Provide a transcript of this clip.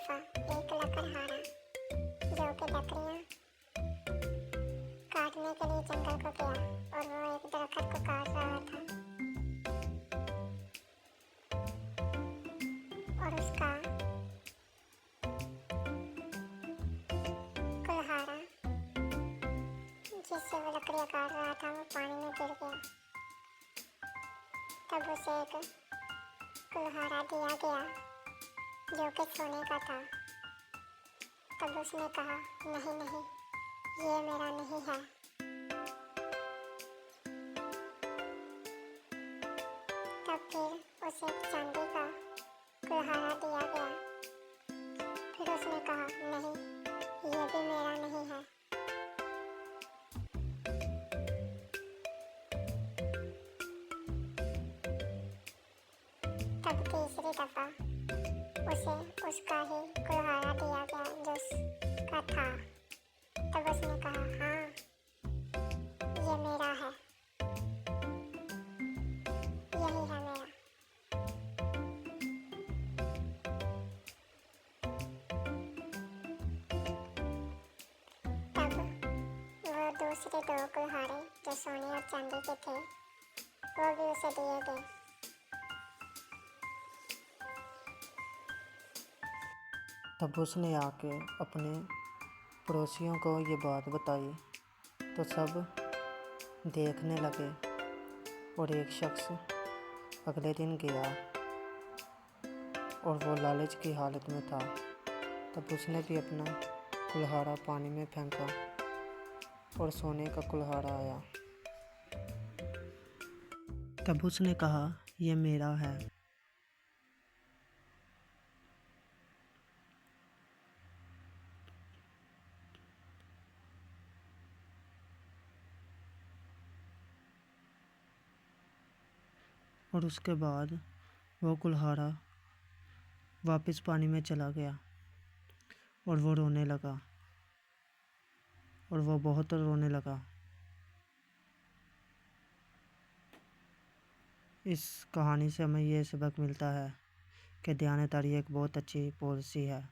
दफा एक लकड़हारा जो कि लकड़ियाँ काटने के लिए जंगल को गया और वो एक दरख्त को काट रहा था और उसका कुल्हाड़ा जिससे वो लकड़ियाँ काट रहा था वो पानी में गिर गया। तब उसे एक कुल्हाड़ा दिया गया जो कि सोने का था। तब उसने कहा, नहीं नहीं, ये मेरा नहीं है। तब फिर उसे एक चांदी का कुल्हाड़ा दिया गया। फिर उसने कहा, नहीं, ये भी मेरा नहीं है। तब तीसरी दफा उसे उसका ही कुल्हाड़ा दिया गया जो उसका था। तब उसने कहा, हाँ, ये मेरा है, यही है मेरा। तब वो दूसरे दो कुल्हाड़े जो सोने और चांदी के थे वो भी उसे दिए गए। तब उसने आके अपने पड़ोसियों को ये बात बताई तो सब देखने लगे। और एक शख्स अगले दिन गया और वो लालच की हालत में था। तब उसने भी अपना कुल्हाड़ा पानी में फेंका और सोने का कुल्हाड़ा आया। तब उसने कहा, यह मेरा है। और उसके बाद वो कुल्हाड़ा वापस पानी में चला गया और वो रोने लगा और वो बहुत रोने लगा। इस कहानी से हमें ये सबक मिलता है कि दयानतदारी एक बहुत अच्छी पॉलिसी है।